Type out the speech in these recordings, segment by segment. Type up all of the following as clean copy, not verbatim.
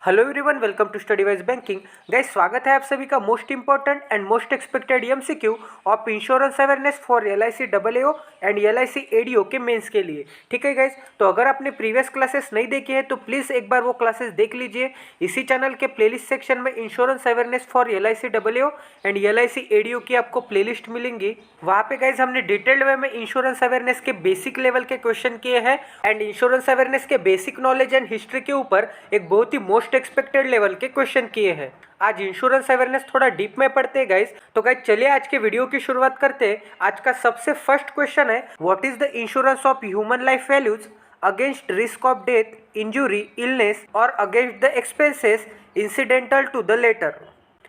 Hello everyone, welcome to study wise banking. Guys, स्वागत है आप सभी का most important and most expected MCQ of insurance awareness for LIC डबलएओ and LIC ADO के mains के लिए। ठीक है गाइस, तो अगर आपने प्रीवियस क्लासेस नहीं देखी है तो प्लीज़ एक बार वो क्लासेस देख लीजिए। इसी चैनल के प्लेलिस्ट सेक्शन में इंश्योरेंस अवेयरनेस फॉर एलआईसी डबलएओ एंड एलआईसी एडीओ की आपको प्लेलिस्ट मिलेंगी। वहाँ पे गाइस हमने डिटेल्ड वे में इंश्योरेंस अवेयरनेस के बेसिक लेवल के क्वेश्चन किए हैं एंड इंश्योरेंस अवेयरनेस के बेसिक नॉलेज एंड हिस्ट्री के ऊपर एक बहुत ही मोस्ट एक्सपेक्टेड लेवल के क्वेश्चन किए हैं। आज इंश्योरेंस अवेयरनेस थोड़ा डीप में पढ़ते हैं गाइस। तो गाइस चलिए आज के वीडियो की शुरुआत करते हैं। आज का सबसे फर्स्ट क्वेश्चन है, what is the insurance of human life values against risk of death, injury, illness और against the expenses incidental to the latter.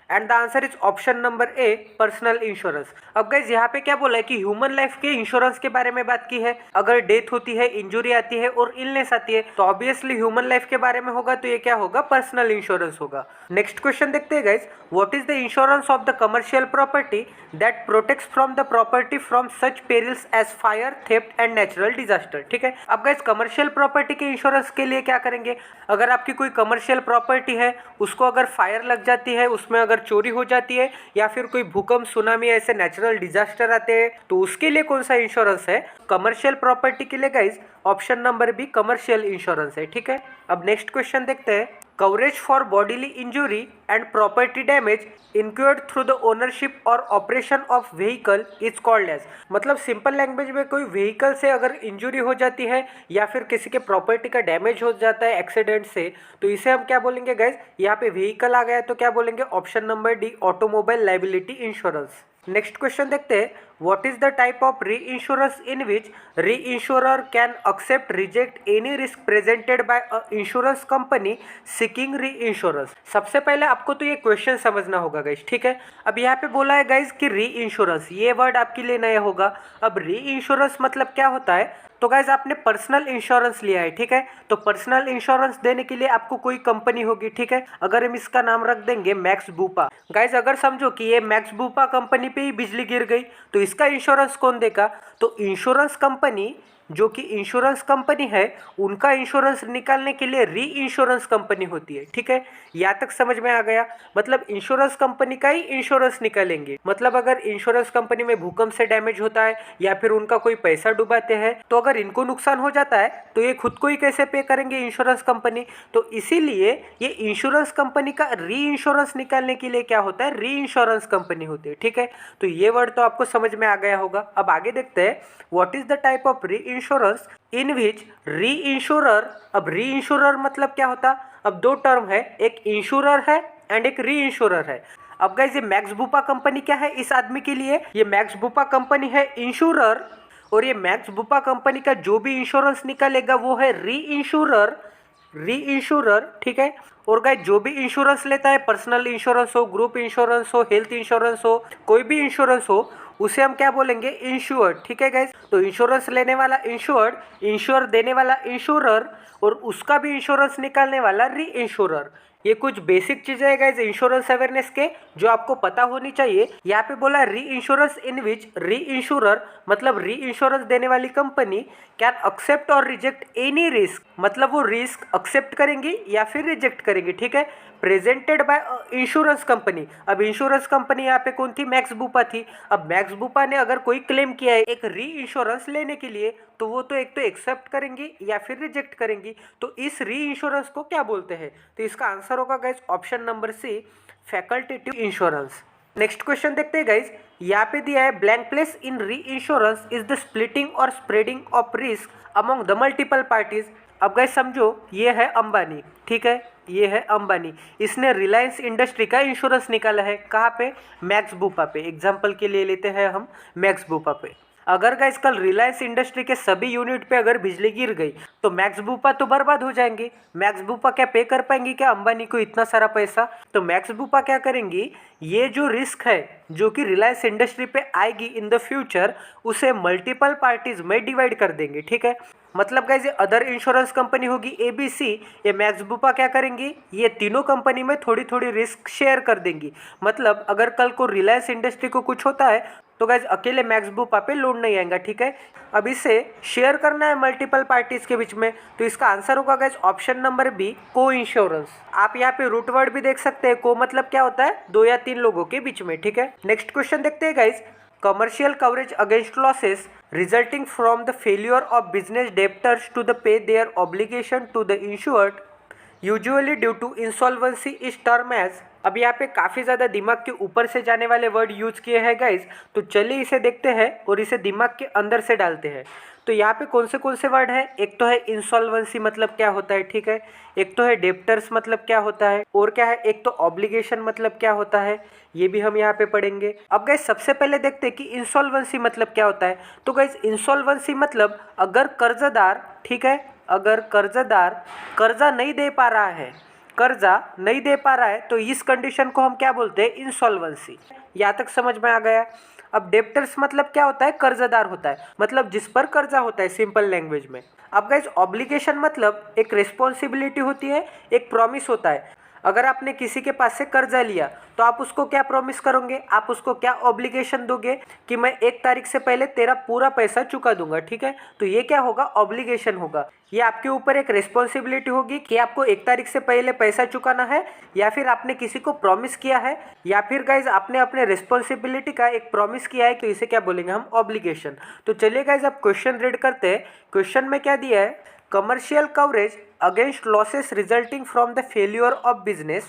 And the answer is option number A, personal insurance. अब guys यहाँ पे क्या बोला है कि human life के insurance के बारे में बात की है। अगर डेथ होती है, इंजुरी आती है और इलनेस आती है तो ऑब्वियसली ह्यूमन लाइफ के बारे में होगा, तो ये क्या होगा, पर्सनल इंश्योरेंस होगा। नेक्स्ट क्वेश्चन देखते हैं guys, what is the insurance of the commercial property that protects from the property from such perils as fire, theft and natural disaster. ठीक है, अब गाइज कमर्शियल प्रॉपर्टी के इंश्योरेंस के लिए क्या करेंगे, अगर आपकी कोई कमर्शियल प्रॉपर्टी है उसको अगर फायर लग जाती है, उसमें अगर चोरी हो जाती है या फिर कोई भूकंप, सुनामी ऐसे नेचुरल डिजास्टर आते हैं तो उसके लिए कौन सा इंश्योरेंस है, कमर्शियल प्रॉपर्टी के लिए guys option number B, commercial insurance है। ठीक है, अब नेक्स्ट क्वेश्चन देखते हैं, coverage for bodily injury and property damage incurred through the ownership और operation of vehicle is called as. मतलब सिंपल लैंग्वेज में कोई व्हीकल से अगर इंजुरी हो जाती है या फिर किसी के प्रॉपर्टी का डैमेज हो जाता है एक्सीडेंट से, तो इसे हम क्या बोलेंगे गाइज, यहाँ पे व्हीकल आ गया तो क्या बोलेंगे, option number D, automobile liability insurance. Next question देखते हैं, what is the type of reinsurance in which reinsurer can accept reject any risk presented by a insurance company seeking reinsurance. सबसे पहले आपको तो ये question समझना होगा guys. ठीक है, अब यहाँ पे बोला है गाइज कि री इंश्योरेंस, ये वर्ड आपके लिए नया होगा। अब री इंश्योरेंस मतलब क्या होता है, तो गाइज आपने पर्सनल इंश्योरेंस लिया है। ठीक है, तो पर्सनल इंश्योरेंस देने के लिए आपको कोई कंपनी होगी। ठीक है, अगर हम इसका नाम रख देंगे मैक्स बूपा। गाइज अगर समझो कि ये मैक्स बूपा कंपनी पे ही बिजली गिर गई तो इसका इंश्योरेंस कौन देगा, तो इंश्योरेंस कंपनी, जो कि इंश्योरेंस कंपनी है, उनका इंश्योरेंस निकालने के लिए री इंश्योरेंस कंपनी होती है। ठीक है, यहाँ तक समझ में आ गया। मतलब इंश्योरेंस कंपनी का ही इंश्योरेंस निकालेंगे। मतलब अगर इंश्योरेंस कंपनी में भूकंप से डैमेज होता है या फिर उनका कोई पैसा डुबाते हैं तो अगर इनको नुकसान हो जाता है तो ये खुद को ही कैसे पे करेंगे, इंश्योरेंस कंपनी। तो इसीलिए ये इंश्योरेंस कंपनी का री इंश्योरेंस निकालने के लिए क्या होता है, री इंश्योरेंस कंपनी होती है। ठीक है, तो ये वर्ड तो आपको समझ में आ गया होगा। अब आगे देखते हैं, what is the type of reinsurance in which reinsurer. अब री इंश्योरर मतलब क्या होता, अब दो टर्म है, एक इंश्योरर है एंड एक री इंश्योरर है। अब गाइस ये मैक्स बूपा कंपनी क्या है इस आदमी के लिए, ये मैक्स बूपा कंपनी है इंश्योरर, और ये मैक्स बूपा कंपनी का जो भी इंश्योरेंस निकालेगा वो है री इंश्योरर, री इंश्योरर। ठीक है, और गाइस जो भी इंश्योरेंस लेता है, पर्सनल इंश्योरेंस हो, ग्रुप इंश्योरेंस हो, हेल्थ इंश्योरेंस हो, कोई भी इंश्योरेंस हो, उसे हम क्या बोलेंगे, इंश्योर्ड। ठीक है गाइस, तो इंश्योरेंस लेने वाला इंश्योर्ड, इंश्योर देने वाला इंश्योरर, और उसका भी इंश्योरेंस निकालने वाला री इंश्योरर। ये कुछ बेसिक चीजें है गाइस इंश्योरेंस अवेयरनेस के जो आपको पता होनी चाहिए। यहाँ पे बोला री इंश्योरेंस इन विच री इंश्योरर, मतलब री इंश्योरेंस देने वाली कंपनी कैन एक्सेप्ट और रिजेक्ट एनी रिस्क, मतलब वो रिस्क एक्सेप्ट करेंगी या फिर रिजेक्ट करेंगी। ठीक है, प्रेजेंटेड बाय इंश्योरेंस कंपनी। अब इंश्योरेंस कंपनी यहाँ पे कौन थी, मैक्स बूपा थी। अब मैक्स बूपा ने अगर कोई क्लेम किया है एक री इंश्योरेंस लेने के लिए तो वो तो एक तो एक्सेप्ट करेंगी या फिर रिजेक्ट करेंगी। तो इस री इंश्योरेंस को क्या बोलते हैं, तो इसका आंसर होगा guys option number C, facultative insurance. Next question देखते हैं गाइज, यहाँ पे दिया है, ब्लैंक प्लेस इन री इंश्योरेंस इज द स्प्लिटिंग और spreading of risk among the multiple parties. अब गाइज समझो ये है अंबानी। ठीक है, ये है अंबानी, इसने रिलायंस इंडस्ट्री का इंश्योरेंस निकाला है। कहाँ पे, मैक्स बूपा पे। एग्जाम्पल के लिए लेते हैं हम मैक्स बूपा पे। अगर गाइस कल रिलायंस इंडस्ट्री के सभी यूनिट पे अगर बिजली गिर गई तो मैक्स बूपा तो बर्बाद हो जाएंगे। मैक्स बूपा क्या पे कर पाएंगी क्या अंबानी को इतना सारा पैसा, तो मैक्स बूपा क्या करेंगी, ये जो रिस्क है जो कि रिलायंस इंडस्ट्री पे आएगी इन द फ्यूचर, उसे मल्टीपल पार्टीज में डिवाइड कर देंगे। ठीक है, मतलब गाइस ये अदर इंश्योरेंस कंपनी होगी एबीसी, ये मैक्स बूपा क्या करेंगी, ये तीनों कंपनी में थोड़ी थोड़ी रिस्क शेयर कर देंगी। मतलब अगर कल को रिलायंस इंडस्ट्री को कुछ होता है तो गाइज अकेले मैक्स बुपा पे लोड नहीं आएगा, ठीक है। अब इसे शेयर करना है मल्टीपल पार्टीज के बीच में, तो इसका आंसर होगा गाइज ऑप्शन नंबर बी, को इंश्योरेंस। आप यहाँ पे रूट वर्ड भी देख सकते हैं, को मतलब क्या होता है, 2 या 3 लोगों के बीच में, ठीक है। नेक्स्ट क्वेश्चन देखते हैं guys, commercial coverage against losses resulting from the failure of business debtors to the pay their obligation to the insured usually due to insolvency is term as. अब यहाँ पे काफ़ी ज़्यादा दिमाग के ऊपर से जाने वाले वर्ड यूज किए हैं गाइज, तो चलिए इसे देखते हैं और इसे दिमाग के अंदर से डालते हैं। तो यहाँ पे कौन से वर्ड है, एक तो है इंसॉल्वेंसी मतलब क्या होता है, ठीक है, एक तो है डेप्टर्स मतलब क्या होता है, और क्या है, एक तो ऑब्लिगेशन मतलब क्या होता है, ये भी हम यहाँ पे पढ़ेंगे। अब गाइज सबसे पहले देखते हैं कि इंसॉल्वेंसी मतलब क्या होता है। तो गाइज इंसॉल्वेंसी मतलब अगर कर्जदार, ठीक है, अगर कर्जदार कर्जा नहीं दे पा रहा है, कर्जा नहीं दे पा रहा है, तो इस कंडीशन को हम क्या बोलते हैं, इंसॉल्वेंसी। यहाँ तक समझ में आ गया। अब डेप्टर्स मतलब क्या होता है, कर्जदार होता है, मतलब जिस पर कर्जा होता है, सिंपल लैंग्वेज में। अब गाइज ऑब्लिगेशन मतलब एक रिस्पॉन्सिबिलिटी होती है, एक प्रॉमिस होता है। अगर आपने किसी के पास से कर्जा लिया तो आप उसको क्या प्रॉमिस करोगे, आप उसको क्या ऑब्लिगेशन दोगे कि मैं 1 तारीख से पहले तेरा पूरा पैसा चुका दूंगा, ठीक है। तो ये क्या होगा, ऑब्लिगेशन होगा। ये आपके ऊपर एक रिस्पॉन्सिबिलिटी होगी कि आपको 1 तारीख से पहले पैसा चुकाना है, या फिर आपने किसी को प्रॉमिस किया है, या फिर गाइज आपने अपने रिस्पॉन्सिबिलिटी का एक प्रॉमिस किया है, तो इसे क्या बोलेंगे हम, ऑब्लिगेशन। तो चलिए गाइज अब क्वेश्चन रीड करते हैं। क्वेश्चन में क्या दिया है, commercial coverage against losses resulting from the failure of business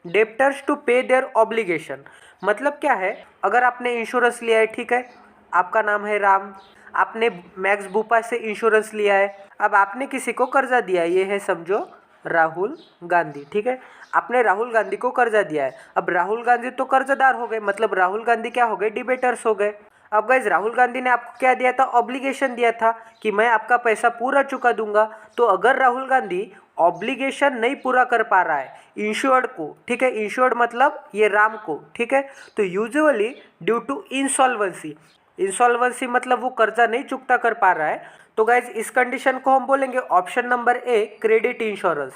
debtors to pay their obligation. मतलब क्या है, अगर आपने इंश्योरेंस लिया है, ठीक है, आपका नाम है राम, आपने मैक्स बुपा से इंश्योरेंस लिया है। अब आपने किसी को कर्जा दिया है, ये है समझो राहुल गांधी, ठीक है, आपने राहुल गांधी को कर्जा दिया है। अब राहुल गांधी तो कर्जदार हो गए, मतलब राहुल गांधी क्या हो गए, डिबेटर्स हो गए। अब गाइज राहुल गांधी ने आपको क्या दिया था, ऑब्लिगेशन दिया था कि मैं आपका पैसा पूरा चुका दूंगा। तो अगर राहुल गांधी ऑब्लिगेशन नहीं पूरा कर पा रहा है इंश्योर्ड को, ठीक है, इंश्योर्ड मतलब ये राम को, ठीक है, तो usually due to insolvency, insolvency मतलब वो कर्जा नहीं चुकता कर पा रहा है, तो गाइज इस कंडीशन को हम बोलेंगे option number A, credit insurance.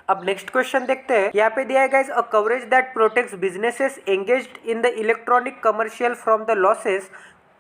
अब नेक्स्ट क्वेश्चन देखते हैं। यहाँ पे दिया है guys, a coverage that protects businesses engaged in the electronic commercial from the losses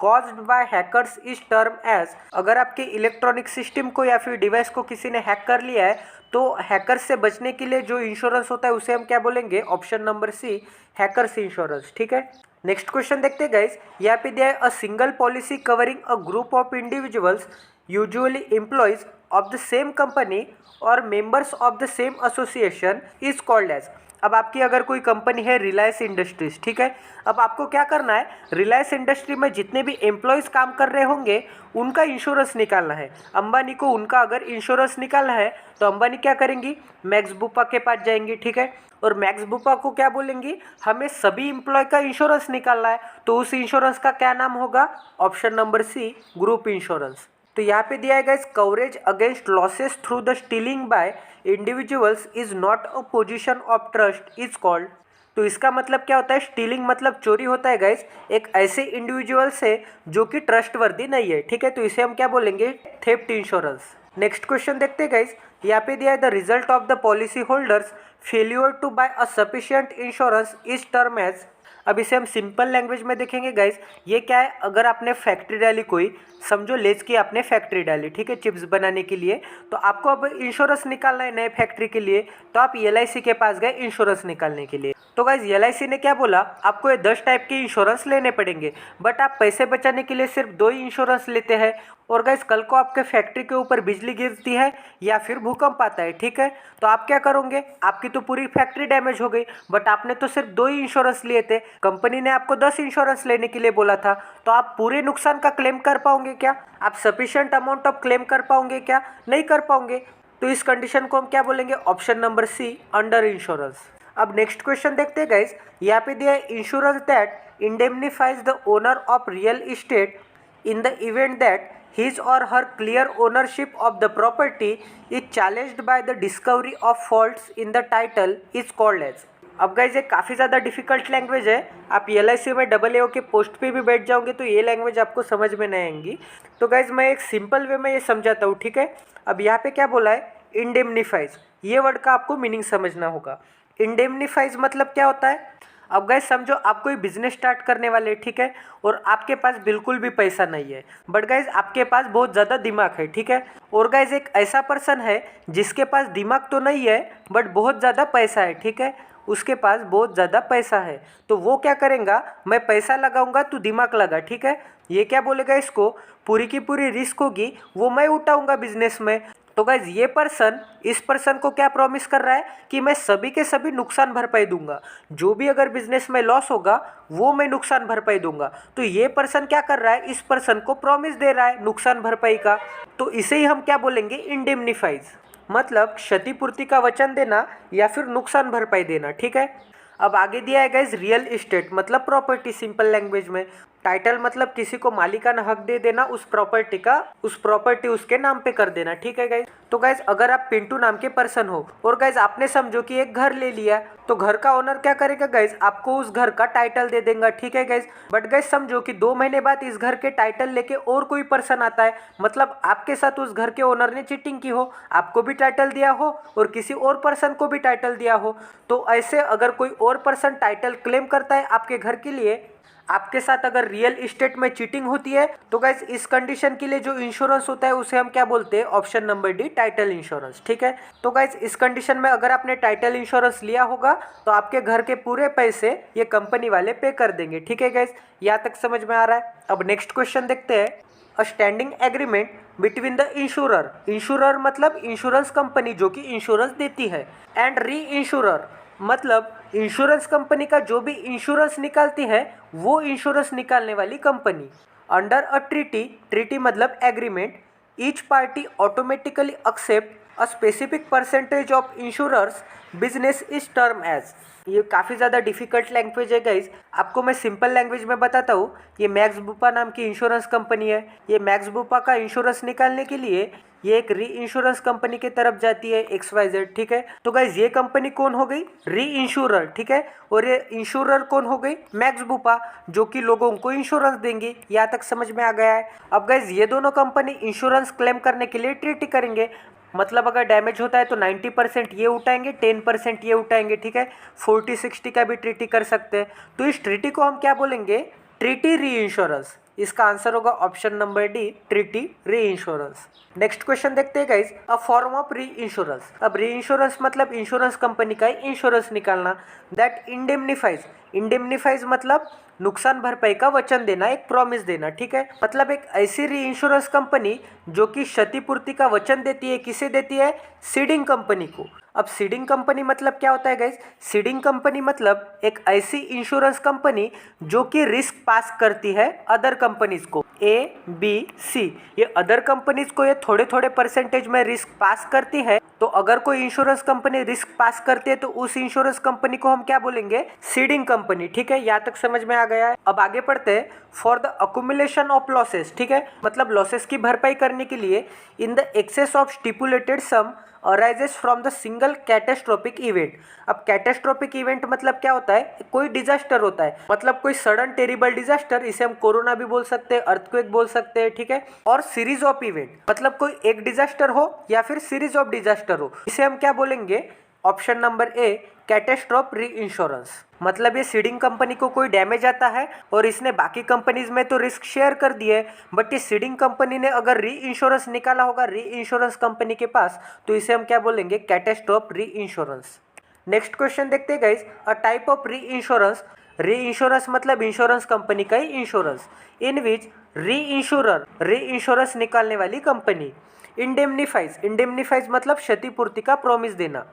caused by hackers is term as. अगर आपके इलेक्ट्रॉनिक सिस्टम को या फिर डिवाइस को किसी ने हैक कर लिया है, तो हैकर्स से बचने के लिए जो इंश्योरेंस होता है उसे हम क्या बोलेंगे, option number C, hackers insurance, ठीक है। नेक्स्ट क्वेश्चन देखते हैं गाइज। यहाँ पे दिया है, a single policy covering a group of individuals usually employees of the same company और members of the same association is called as. अब आपकी अगर कोई कंपनी है रिलायंस इंडस्ट्रीज, ठीक है, अब आपको क्या करना है, रिलायंस इंडस्ट्री में जितने भी एम्प्लॉयज़ काम कर रहे होंगे उनका इंश्योरेंस निकालना है। अंबानी को उनका अगर इंश्योरेंस निकालना है तो अंबानी क्या करेंगी, मैक्स बुपा के पास जाएंगी, ठीक है, और मैक्स बुपा को क्या बोलेंगी, हमें सभी एम्प्लॉय का इंश्योरेंस निकालना है, तो उस इंश्योरेंस का क्या नाम होगा, option number C, group insurance. तो यहाँ पे दिया है guys, coverage against losses through the stealing by individuals is not a position of trust is called. तो इसका मतलब क्या होता है, स्टीलिंग मतलब चोरी होता है गाइस एक ऐसे इंडिविजुअल से जो कि ट्रस्टवर्दी नहीं है, ठीक है, तो इसे हम क्या बोलेंगे, थेफ्ट इंश्योरेंस। नेक्स्ट क्वेश्चन देखते हैं गाइस। यहाँ पे दिया है, the result of the policy holders failure to buy a sufficient insurance is term as. अब इसे हम सिंपल लैंग्वेज में देखेंगे गाइस। ये क्या है, अगर आपने फैक्ट्री डाली, कोई समझो लेज की आपने फैक्ट्री डाली, ठीक है, चिप्स बनाने के लिए, तो आपको अब इंश्योरेंस निकालना है नए फैक्ट्री के लिए, तो आप एलआईसी के पास गए इंश्योरेंस निकालने के लिए। तो गाइज एलआईसी ने क्या बोला, आपको ये 10 टाइप के इंश्योरेंस लेने पड़ेंगे, बट आप पैसे बचाने के लिए सिर्फ 2 ही इंश्योरेंस लेते हैं। और गाइज कल को आपके फैक्ट्री के ऊपर बिजली गिरती है या फिर भूकंप आता है, ठीक है, तो आप क्या करोगे, आपकी तो पूरी फैक्ट्री डैमेज हो गई, बट आपने तो सिर्फ 2 ही इंश्योरेंस लिए थे, कंपनी ने आपको 10 इंश्योरेंस लेने के लिए बोला था, तो आप पूरे नुकसान का क्लेम कर पाओगे क्या, आप सफिशिएंट अमाउंट ऑफ क्लेम कर पाओगे क्या, नहीं कर पाओगे। तो इस कंडीशन को हम क्या बोलेंगे, option number C, under insurance. अब नेक्स्ट क्वेश्चन देखते हैं गाइज। यहाँ पे दिया है, insurance that indemnifies the owner of real estate in the event that his or her clear ownership of the property is challenged by the discovery of faults in the title is called as। अब guys ये काफ़ी ज़्यादा difficult language है, आप LIC में AA के post पे भी बैठ जाओगे तो ये लैंग्वेज आपको समझ में नहीं आएंगी। तो गाइज मैं एक सिंपल वे में ये समझाता हूँ, ठीक है। अब यहाँ पे क्या बोला है, इंडेमनिफाइज, ये वर्ड का आपको मीनिंग समझना होगा। इंडेमनिफाइज मतलब क्या होता है, अब गाइस समझो आप कोई बिजनेस स्टार्ट करने वाले, ठीक है, और आपके पास बिल्कुल भी पैसा नहीं है, बट गाइस आपके पास बहुत ज़्यादा दिमाग है, ठीक है। और गाइस एक ऐसा पर्सन है जिसके पास दिमाग तो नहीं है बट बहुत ज़्यादा पैसा है, ठीक है, उसके पास बहुत ज़्यादा पैसा है। तो वो क्या करेगा, मैं पैसा लगाऊंगा तू दिमाग लगा, ठीक है। ये क्या बोलेगा इसको, पूरी की पूरी रिस्क होगी वो मैं उठाऊंगा बिजनेस में। तो गाइज ये पर्सन इस पर्सन को क्या प्रॉमिस कर रहा है कि मैं सभी के सभी नुकसान भरपाई दूंगा, जो भी अगर बिजनेस में लॉस होगा वो मैं नुकसान भरपाई दूंगा। तो ये पर्सन क्या कर रहा है, इस पर्सन को प्रॉमिस दे रहा है नुकसान भरपाई का। तो इसे ही हम क्या बोलेंगे, इंडेमनीफाइज, मतलब क्षतिपूर्ति का वचन देना या फिर नुकसान भरपाई देना, ठीक है। अब आगे दिया है गाइज रियल इस्टेट मतलब प्रॉपर्टी, सिंपल लैंग्वेज में। टाइटल मतलब किसी को मालिकाना हक दे देना उस प्रॉपर्टी का, उस प्रॉपर्टी उसके नाम पे कर देना, ठीक है गाइज। तो गाइज अगर आप पिंटू नाम के पर्सन हो और गाइज आपने समझो कि एक घर ले लिया, तो घर का ओनर क्या करेगा गाइज, आपको उस घर का टाइटल दे देगा, ठीक है गाइज। बट गाइज समझो कि 2 महीने बाद इस घर के टाइटल लेके और कोई पर्सन आता है, मतलब आपके साथ उस घर के ओनर ने चीटिंग की हो, आपको भी टाइटल दिया हो और किसी और पर्सन को भी टाइटल दिया हो। तो ऐसे अगर कोई और पर्सन टाइटल क्लेम करता है आपके घर के लिए, आपके साथ अगर रियल इस्टेट में चीटिंग होती है, तो गाइज इस कंडीशन के लिए जो इंश्योरेंस होता है उसे हम क्या बोलते हैं, option number D, title insurance, ठीक है। तो गाइज इस कंडीशन में अगर आपने टाइटल इंश्योरेंस लिया होगा तो आपके घर के पूरे पैसे ये कंपनी वाले पे कर देंगे, ठीक है गाइज। यहाँ तक समझ में आ रहा है। अब नेक्स्ट क्वेश्चन देखते हैं। A standing agreement between the insurer, insurer मतलब इंश्योरेंस कंपनी जो कि इंश्योरेंस देती है, एंड री इंश्योरर मतलब इंश्योरेंस कंपनी का जो भी इंश्योरेंस निकालती है वो इंश्योरेंस निकालने वाली company. Under a treaty, treaty मतलब agreement, each party automatically accept a specific percentage of insurer's business is term as. ये काफ़ी ज़्यादा डिफिकल्ट लैंग्वेज है गाइज, आपको मैं सिंपल लैंग्वेज में बताता हूँ। ये मैक्स बुपा नाम की इंश्योरेंस कंपनी है। ये मैक्स बुपा का इंश्योरेंस निकालने के लिए ये एक री इंश्योरेंस कंपनी की तरफ जाती है XYZ, ठीक है। तो गाइज ये कंपनी कौन हो गई, री इंश्योरर, ठीक है। और ये इंश्योरर कौन हो गई, मैक्स बुपा, जो कि लोगों को इंश्योरेंस देंगी। यहाँ तक समझ में आ गया है। अब गाइज ये दोनों कंपनी इंश्योरेंस क्लेम करने के लिए ट्रीटी करेंगे, मतलब अगर डैमेज होता है तो 90% ये उठाएंगे, 10% ये उठाएंगे, ठीक है। 40-60 का भी ट्रीटी कर सकते हैं। तो इस ट्रीटी को हम क्या बोलेंगे, ट्रीटी री इंश्योरेंस। इसका आंसर होगा ऑप्शन नंबर डी, ट्रीटी री इंश्योरेंस। नेक्स्ट क्वेश्चन देखते हैं गाइज, अ फॉर्म ऑफ री इंश्योरेंस। अब री इंश्योरेंस मतलब इंश्योरेंस कंपनी का इंश्योरेंस निकालना, दैट इंडेमनीफाइज, इंडेमनीफाइज मतलब नुकसान भरपाई का वचन देना, एक प्रॉमिस देना, ठीक है। मतलब एक ऐसी री इंश्योरेंस कंपनी जो कि क्षतिपूर्ति का वचन देती है, किसे देती है, सीडिंग कंपनी को। अब सीडिंग कंपनी मतलब क्या होता है गाइज, सीडिंग कंपनी मतलब एक ऐसी इंश्योरेंस कंपनी जो कि रिस्क पास करती है अदर कंपनीज को, ABC। ये अदर कंपनीज को ये थोड़े थोड़े परसेंटेज में रिस्क पास करती है। तो अगर कोई इंश्योरेंस कंपनी रिस्क पास करती है तो उस इंश्योरेंस कंपनी को हम क्या बोलेंगे, सीडिंग कंपनी, ठीक है। यहाँ तक समझ में आ गया है। अब आगे पढ़ते हैं। For the accumulation of losses, ठीक है, मतलब लॉसेस की भरपाई करने के लिए in the excess of stipulated sum arises from the single catastrophic event. अब कैटेस्ट्रोपिक इवेंट मतलब क्या होता है, कोई डिजास्टर होता है, मतलब कोई सडन टेरिबल डिजास्टर, इसे हम कोरोना भी बोल सकते हैं, अर्थक्वेक बोल सकते हैं, ठीक है। और सीरीज ऑफ इवेंट मतलब कोई एक डिजास्टर हो या फिर सीरीज ऑफ डिजास्टर हो, इसे हम क्या बोलेंगे, ऑप्शन नंबर ए, कैटेस्ट्रोफ री इंश्योरेंस। मतलब ये सीडिंग कंपनी को कोई डैमेज आता है और इसने बाकी कंपनीज में तो रिस्क शेयर कर दिए, बट ये सीडिंग कंपनी ने अगर री इंश्योरेंस निकाला होगा री इंश्योरेंस कंपनी के पास, तो इसे हम क्या बोलेंगे, कैटेस्ट्रोफ री इंश्योरेंस। नेक्स्ट क्वेश्चन देखते हैं गाइज, अ टाइप ऑफ री इंश्योरेंस, री इंश्योरेंस मतलब इंश्योरेंस कंपनी का ही इंश्योरेंस, इन विच री इंश्योरर, री इंश्योरेंस निकालने वाली कंपनी, इंडेमनीफाइज, इंडेमनीफाइज मतलब क्षतिपूर्ति का प्रॉमिस देना,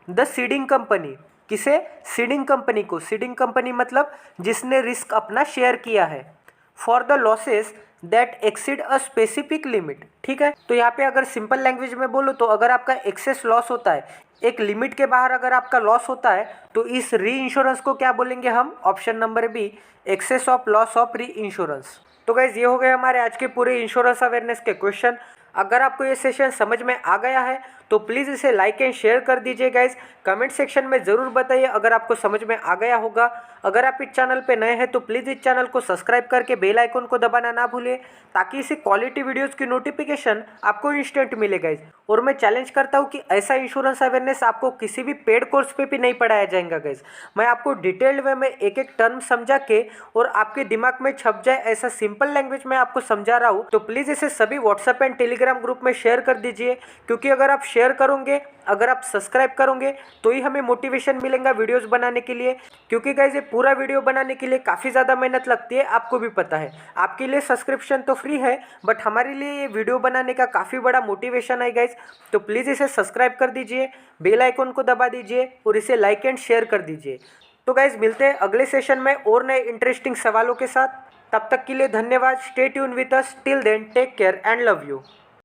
द सीडिंग कंपनी, किसे, सीडिंग कंपनी को, सीडिंग कंपनी मतलब जिसने रिस्क अपना शेयर किया है, for the losses that exceed a specific limit, ठीक है। तो यहाँ पे अगर सिंपल लैंग्वेज में बोलो तो अगर आपका एक्सेस लॉस होता है, एक लिमिट के बाहर अगर आपका लॉस होता है, तो इस री इंश्योरेंस को क्या बोलेंगे हम, option number B, excess of loss of reinsurance. तो गाइज ये हो गए हमारे आज के पूरे इंश्योरेंस अवेयरनेस के क्वेश्चन। अगर आपको ये सेशन समझ में आ गया है तो प्लीज़ इसे लाइक एंड शेयर कर दीजिए गाइज। कमेंट सेक्शन में ज़रूर बताइए अगर आपको समझ में आ गया होगा। अगर आप इस चैनल पे नए हैं तो प्लीज़ इस चैनल को सब्सक्राइब करके बेल आइकन को दबाना ना भूलिए, ताकि इसी क्वालिटी वीडियोस की नोटिफिकेशन आपको इंस्टेंट मिले गाइज। और मैं चैलेंज करता हूँ कि ऐसा इंश्योरेंस अवेयरनेस आपको किसी भी पेड कोर्स पे भी नहीं पढ़ाया जाएगा गाइज। मैं आपको डिटेल्ड वे में एक एक टर्म समझा के और आपके दिमाग में छप जाए ऐसा सिंपल लैंग्वेज में आपको समझा रहा हूँ। तो प्लीज़ इसे सभी व्हाट्सएप एंड टेलीग्राम ग्रुप में शेयर कर दीजिए, क्योंकि अगर आप शेयर करोगे, अगर आप सब्सक्राइब करोगे तो ही हमें मोटिवेशन मिलेगा वीडियोस बनाने के लिए। क्योंकि गाइज ये पूरा वीडियो बनाने के लिए काफ़ी ज़्यादा मेहनत लगती है, आपको भी पता है। आपके लिए सब्सक्रिप्शन तो फ्री है, बट हमारे लिए ये वीडियो बनाने का काफ़ी बड़ा मोटिवेशन है गाइज। तो प्लीज़ इसे सब्सक्राइब कर दीजिए, बेल आइकन को दबा दीजिए और इसे लाइक एंड शेयर कर दीजिए। तो गाइज मिलते हैं अगले सेशन में और नए इंटरेस्टिंग सवालों के साथ। तब तक के लिए धन्यवाद। Stay tune with us. Till then take care and love you.